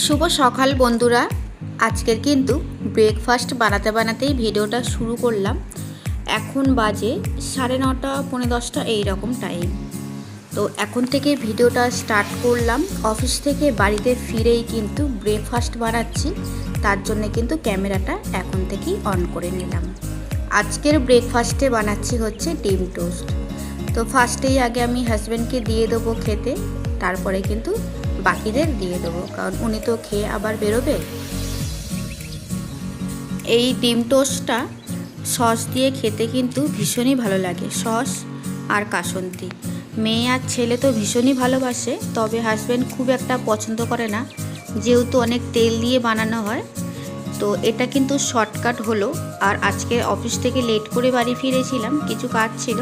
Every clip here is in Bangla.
শুভ সকাল বন্ধুরা, আজকের কিন্তু ব্রেকফাস্ট বানাতে বানাতেই ভিডিওটা শুরু করলাম। এখন বাজে 9:30 পৌনে 10টা এইরকম টাইম। তো এখন থেকে ভিডিওটা স্টার্ট করলাম। অফিস থেকে বাড়িতে ফিরেই কিন্তু ব্রেকফাস্ট বানাচ্ছি, তার জন্য কিন্তু ক্যামেরাটা এখন থেকেই অন করে নিলাম। আজকের ব্রেকফাস্টে বানাচ্ছি হচ্ছে ডিম টোস্ট। তো ফার্স্টেই আগে আমি হাজব্যান্ডকে দিয়ে দেবো খেতে, তারপরে কিন্তু বাকিদের দিয়ে দেবো, কারণ উনি তো খেয়ে আবার বেরোবে। এই ডিম টোস্টটা সস দিয়ে খেতে কিন্তু ভীষণই ভালো লাগে, সস আর কাসুন্দি। মেয়ে আর ছেলে তো ভীষণই ভালোবাসে, তবে হাজব্যান্ড খুব একটা পছন্দ করে না, যেহেতু অনেক তেল দিয়ে বানানো হয়। তো এটা কিন্তু শর্টকাট হলো। আর আজকে অফিস থেকে লেট করে বাড়ি ফিরেছিলাম, কিছু কাজ ছিল,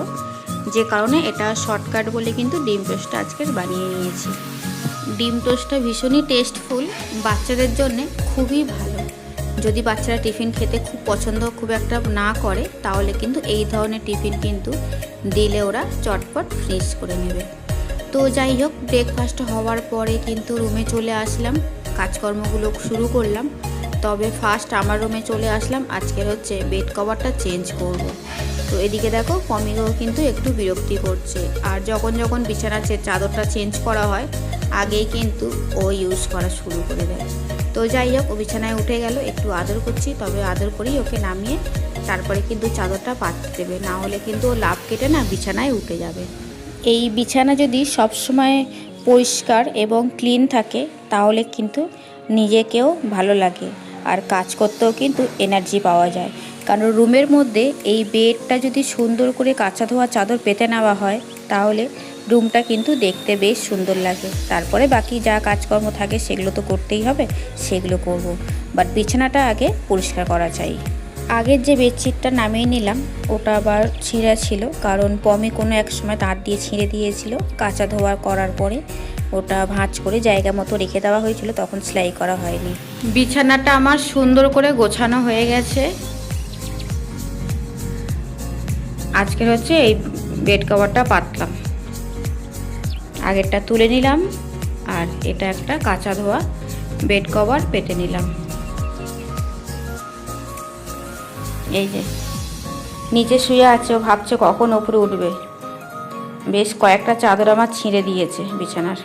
যে কারণে এটা শর্টকাট বলে কিন্তু ডিম টোস্টটা আজকের বানিয়ে নিয়েছি। ডিম টোস্টটা ভীষণই টেস্টফুল, বাচ্চাদের জন্য খুবই ভালো। যদি বাচ্চারা টিফিন খেতে খুব পছন্দ খুব একটা না করে, তাহলে কিন্তু এই ধরনের টিফিন কিন্তু দিলে ওরা চটপট ফিনিশ করে নেবে। তো যাই হোক, ব্রেকফাস্ট হওয়ার পরে কিন্তু রুমে চলে আসলাম, কাজকর্মগুলো শুরু করলাম। তবে ফার্স্ট আমার রুমে চলে আসলাম, আজকের হচ্ছে বেড কভারটা চেঞ্জ করব। তো এদিকে দেখো কমিও কিন্তু একটু বিরক্তি করছে। আর যখন যখন বিছানার চাদরটা চেঞ্জ করা হয়, আগেই কিন্তু ও ইউজ করা শুরু করে দেয়। তো যাই হোক, ও বিছানায় উঠে গেল, একটু আদর করছি, তবে আদর করেই ওকে নামিয়ে তারপরে কিন্তু চাদরটা পাততে দেবে, না হলে কিন্তু ও লাফ কেটে না বিছানায় উঠে যাবে। এই বিছানা যদি সবসময় পরিষ্কার এবং ক্লিন থাকে, তাহলে কিন্তু নিজেকেও ভালো লাগে আর কাজ করতেও কিন্তু এনার্জি পাওয়া যায়। কারণ রুমের মধ্যে এই বেডটা যদি সুন্দর করে কাঁচা ধোয়া চাদর পেতে নেওয়া হয়, তাহলে রুমটা কিন্তু দেখতে বেশ সুন্দর লাগে। তারপরে বাকি যা কাজকর্ম থাকে সেগুলো তো করতেই হবে, সেগুলো করব। বাট বিছানাটা আগে পরিষ্কার করা চাই। আগের যে বেডশিটটা নামিয়ে নিলাম, ওটা আবার ছিঁড়া ছিল, কারণ পমি কোনো এক সময় তার দিয়ে ছিঁড়ে দিয়েছিল। কাঁচা ধোয়া করার পরে ওটা ভাঁজ করে জায়গা মতো রেখে দেওয়া হয়েছিল, তখন সেলাই করা হয়নি। বিছানাটা আমার সুন্দর করে গোছানো হয়ে গেছে। আজকের হচ্ছে এই বেড কভারটা পাতলাম, আগেরটা তুলে নিলাম, আর এটা একটা কাঁচা ধোয়া বেড কভার পেতে নিলাম। এই যে নিচে শুয়ে আছে, ও ভাবছে কখন ওপরে উঠবে। বেশ কয়েকটা চাদর আমার ছিঁড়ে দিয়েছে বিছানার।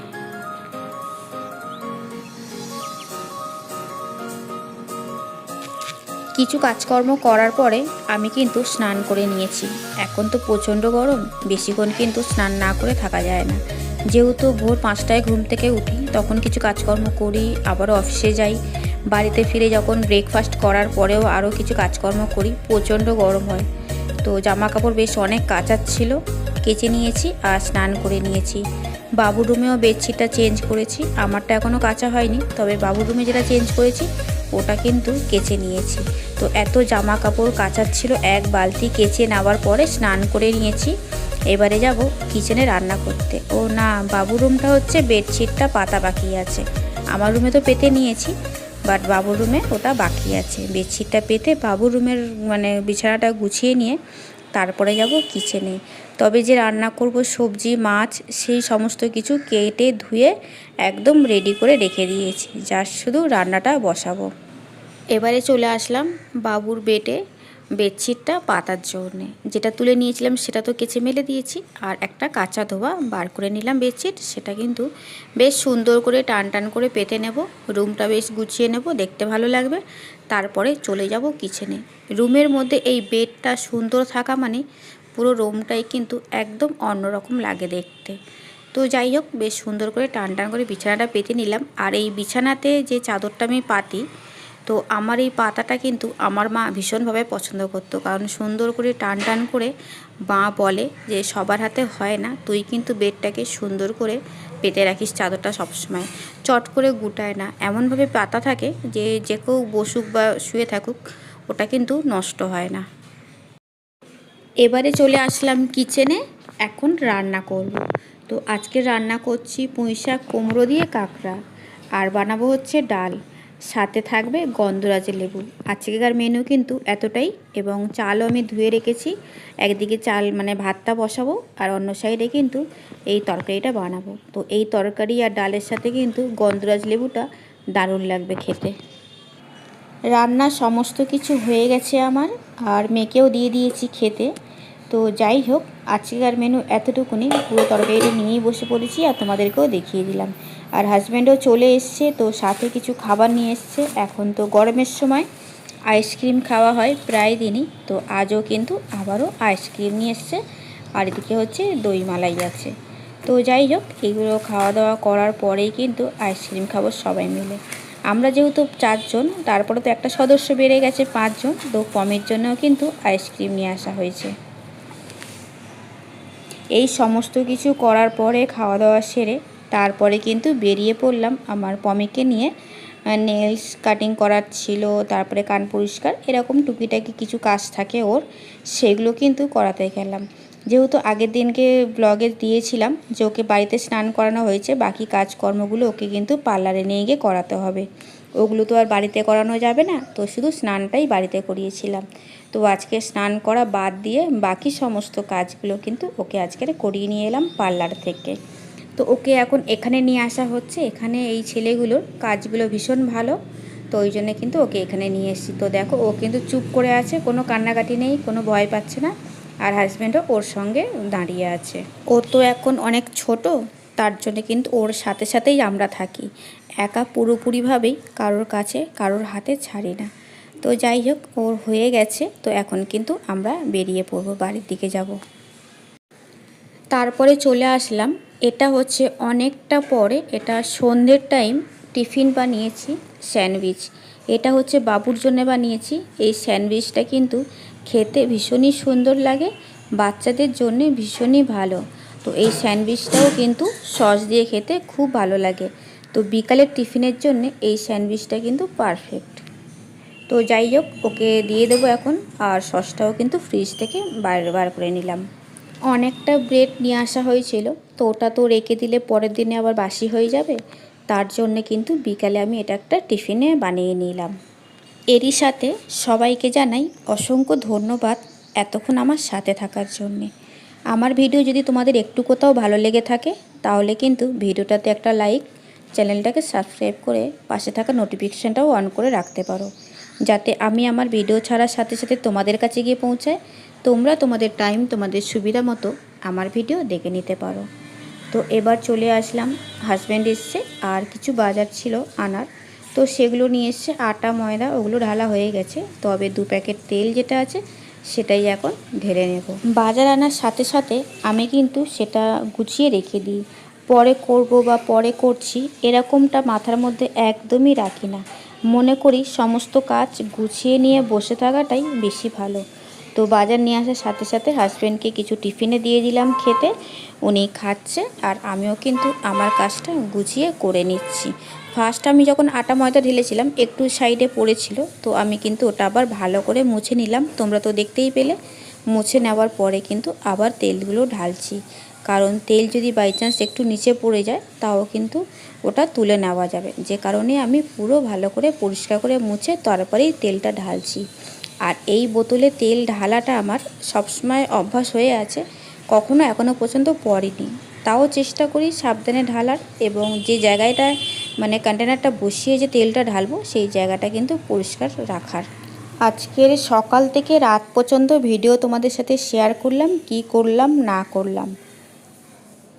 কিছু কাজকর্ম করার পরে আমি কিন্তু স্নান করে নিয়েছি। এখন তো প্রচণ্ড গরম, বেশিক্ষণ কিন্তু স্নান না করে থাকা যায় না। যেহেতু ভোর 5টায় ঘুম থেকে উঠি, তখন কিছু কাজকর্ম করি, আবারও অফিসে যাই। বাড়িতে ফিরে যখন ব্রেকফাস্ট করার পরেও আরও কিছু কাজকর্ম করি, প্রচণ্ড গরম হয়। তো জামা কাপড় বেশ অনেক কাচার ছিল, কেচে নিয়েছি আর স্নান করে নিয়েছি। বাবুর রুমেও বেডশিটটা চেঞ্জ করেছি, আমারটা এখনও কাচা হয়নি, তবে বাবুর রুমে যেটা চেঞ্জ করেছি ওটা কিন্তু কেচে নিয়েছি। তো এত জামা কাপড় কাচার ছিল, এক বালতি কেচে নেওয়ার পরে স্নান করে নিয়েছি। এবারে যাব কিচেনে রান্না করতে। ও না, বাবুর রুমটা হচ্ছে বেডশিটটা পাতা বাকি আছে। আমার রুমে তো পেতে নিয়েছি, বাট বাবুর রুমে ওটা বাকি আছে। বেডশিটটা পেতে বাবুর রুমের বিছানাটা গুছিয়ে নিয়ে তারপরে যাব কিচেনে। তবে যে রান্না করব সবজি মাছ, সেই সমস্ত কিছু কেটে ধুয়ে একদম রেডি করে রেখে দিয়েছি, যার শুধু রান্নাটা বসাবো। এবারে চলে আসলাম বাবুর বেডে বেডশিটটা পাতার জন্যে। যেটা তুলে নিয়েছিলাম সেটা তো কেচে মেলে দিয়েছি, আর একটা কাঁচা ধোয়া বার করে নিলাম বেডশিট। সেটা কিন্তু বেশ সুন্দর করে টান টান করে পেতে নেব, রুমটা বেশ গুছিয়ে নেব, দেখতে ভালো লাগবে। তারপরে চলে যাব কিচেনে। রুমের মধ্যে এই বেডটা সুন্দর থাকা মানে পুরো রুমটাই কিন্তু একদম অন্যরকম লাগে দেখতে। তো যাই হোক, বেশ সুন্দর করে টান টান করে বিছানাটা পেতে নিলাম। আর এই বিছানাতে যে চাদরটা আমি পাতি, তো আমার এই পাতাটা কিন্তু আমার মা ভীষণভাবে পছন্দ করতো, কারণ সুন্দর করে টান টান করে মা বলে যে সবার হাতে হয় না, তুই কিন্তু বেডটাকে সুন্দর করে পেতে রাখিস, চাদরটা সবসময় চট করে গুটায় না, এমনভাবে পাতা থাকে যে যে কেউ বসুক বা শুয়ে থাকুক ওটা কিন্তু নষ্ট হয় না। এবারে চলে আসলাম কিচেনে, এখন রান্না করব। তো আজকে রান্না করছি পুঁইশাক কুমড়ো দিয়ে কাঁকড়া, আর বানাবো হচ্ছে ডাল। সাথে থাকবে গন্ধরাজের লেবু। আজকেকার মেনু কিন্তু এতটাই, এবং চালও আমি ধুয়ে রেখেছি। একদিকে চাল মানে ভাতটা বসাবো, আর অন্য সাইডে কিন্তু এই তরকারিটা বানাবো। তো এই তরকারি আর ডালের সাথে কিন্তু গন্ধরাজ লেবুটা দারুণ লাগবে খেতে। রান্না সমস্ত কিছু হয়ে গেছে আমার, আর মেয়েকেও দিয়ে দিয়েছি খেতে। তো যাই হোক, আজকের মেনু এতটুকুনি। পুরো তরকারিটা নিয়েই বসে পড়েছি আর তোমাদেরকেও দেখিয়ে দিলাম। আর হাজব্যান্ডও চলে এসছে, তো সাথে কিছু খাবার নিয়ে এসছে। এখন তো গরমের সময় আইসক্রিম খাওয়া হয় প্রায় দিনই, তো আজও কিন্তু আবারও আইসক্রিম নিয়ে এসছে। আর এদিকে হচ্ছে দই মালাই আছে। তো যাই হোক, এগুলো খাওয়া দাওয়া করার পরেই কিন্তু আইসক্রিম খাবো সবাই মিলে। আমরা যেহেতু 4 জন, তারপরে তো একটা সদস্য বেড়ে গেছে 5 জন, তো কমের জন্যও কিন্তু আইসক্রিম নিয়ে আসা হয়েছে। এই সমস্ত কিছু করার পরে খাওয়া দাওয়া সেরে তারপরে কিন্তু বেরিয়ে পড়লাম আমার পমিকে নিয়ে। নেলস কাটিং করার ছিল, তারপরে কান পরিষ্কার, এরকম টুকিটাকি কিছু কাজ থাকে ওর, সেগুলো কিন্তু করাতে গেলাম। যেহেতু আগের দিনকে ব্লগে দিয়েছিলাম যে ওকে বাড়িতে স্নান করানো হয়েছে, বাকি কাজকর্মগুলো ওকে কিন্তু পার্লারে নিয়ে গিয়ে করাতে হবে। ওগুলো তো আর বাড়িতে করানো যাবে না, তো শুধু স্নানটাই বাড়িতে করিয়েছিলাম। তো আজকে স্নান করা বাদ দিয়ে বাকি সমস্ত কাজগুলো কিন্তু ওকে আজকের করিয়ে নিয়ে এলাম পার্লার থেকে। তো ওকে এখন এখানে নিয়ে আসা হচ্ছে। এখানে এই ছেলেগুলোর কাজগুলো ভীষণ ভালো, তো ওই জন্য কিন্তু ওকে এখানে নিয়ে এসেছি। তো দেখো, ও কিন্তু চুপ করে আছে, কোনো কান্নাকাটি নেই, কোনো ভয় পাচ্ছে না। আর হাজব্যান্ডও ওর সঙ্গে দাঁড়িয়ে আছে। ও তো এখন অনেক ছোট, তার জন্য কিন্তু ওর সাথে সাথেই আমরা থাকি। একা পুরোপুরিভাবেই কারোর কাছে কারোর হাতে ছাড়ি না। তো যাই হোক, ওর হয়ে গেছে, তো এখন কিন্তু আমরা বেরিয়ে পড়বো, বাড়ির দিকে যাব। তারপরে চলে আসলাম, এটা হচ্ছে অনেকটা পরে, এটা সন্ধ্যের টাইম। টিফিন বানিয়েছি স্যান্ডউইচ। এটা হচ্ছে বাবুর জন্য বানিয়েছি। এই স্যান্ডউইচটা কিন্তু খেতে ভীষণই সুন্দর লাগে, বাচ্চাদের জন্য ভীষণই ভালো। তো এই স্যান্ডউইচটাও কিন্তু সস দিয়ে খেতে খুব ভালো লাগে। তো বিকালের টিফিনের জন্য এই স্যান্ডউইচটা কিন্তু পারফেক্ট। তো যাই হোক, ওকে দিয়ে দেবো এখন। আর সসটাও কিন্তু ফ্রিজ থেকে বার করে নিলাম। অনেকটা ব্রেড নিয়ে আসা হয়েছিল, তো ওটা তো রেখে দিলে পরের দিনে আবার বাসি হয়ে যাবে। তার জন্যে কিন্তু বিকালে আমি এটা একটা টিফিনে বানিয়ে নিলাম। এরই সাথে সবাইকে জানাই অসংখ্য ধন্যবাদ এতক্ষণ আমার সাথে থাকার জন্যে। আমার ভিডিও যদি তোমাদের একটু কোথাও ভালো লেগে থাকে, তাহলে কিন্তু ভিডিওটাতে একটা লাইক, চ্যানেলটাকে সাবস্ক্রাইব করে পাশে থাকা নোটিফিকেশানটাও অন করে রাখতে পারো, যাতে আমি আমার ভিডিও ছাড়ার সাথে সাথে তোমাদের কাছে গিয়ে পৌঁছায়। তোমরা তোমাদের টাইম, তোমাদের সুবিধা মতো আমার ভিডিও দেখে নিতে পারো। তো এবার চলে আসলাম, হাজব্যান্ড এসছে আর কিছু বাজার ছিল আনার, তো সেগুলো নিয়ে এসছে। আটা ময়দা ওগুলো ঢালা হয়ে গেছে, তবে 2 প্যাকেট তেল যেটা আছে সেটাই এখন ঢেলে নেব। বাজার আনার সাথে সাথে আমি কিন্তু সেটা গুছিয়ে রেখে দিই, পরে করব বা পরে করছি এরকমটা মাথার মধ্যে একদমই রাখি না। মনে করি সমস্ত কাজ গুছিয়ে নিয়ে বসে থাকাটাই বেশি ভালো। তো বাজার নিয়ে আসার সাথে সাথে হাজব্যান্ডকে কিছু টিফিনে দিয়ে দিলাম খেতে, উনি খাচ্ছে, আর আমিও কিন্তু আমার কাজটা গুছিয়ে করে নিচ্ছি। ফার্স্ট আমি যখন আটা ময়দা ঢেলেছিলাম একটু সাইডে পড়েছিল, তো আমি কিন্তু ওটা আবার ভালো করে মুছে নিলাম। তোমরা তো দেখতেই পেলে। মুছে নেওয়ার পরে কিন্তু আবার তেলগুলো ঢালছি, কারণ তেল যদি বাই চান্স একটু নিচে পড়ে যায় তাও কিন্তু ওটা তুলে নেওয়া যাবে, যে কারণে আমি পুরো ভালো করে পরিষ্কার করে মুছে তারপরেই তেলটা ঢালছি। আর এই বোতলে তেল ঢালাটা আমার সবসময় অভ্যাস হয়ে আছে, কখনো এখনও পর্যন্ত পড়েনি। তাও চেষ্টা করি সাবধানে ঢালার, এবং যে জায়গাটায় মানে কন্টেনারটা বসিয়ে যে তেলটা ঢালবো সেই জায়গাটা কিন্তু পরিষ্কার রাখার। আজকের সকাল থেকে রাত পর্যন্ত ভিডিও তোমাদের সাথে শেয়ার করলাম, কি করলাম না করলাম।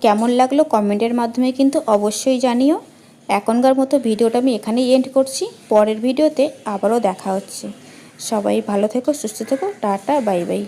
কেমন লাগলো কমেন্টের মাধ্যমে কিন্তু অবশ্যই জানিও। এখনকার মতো ভিডিওটা আমি এখানেই এন্ড করছি, পরের ভিডিওতে আবারও দেখা হচ্ছে। সবাই ভালো থেকো, সুস্থ থেকো, টাটা, বাই বাই।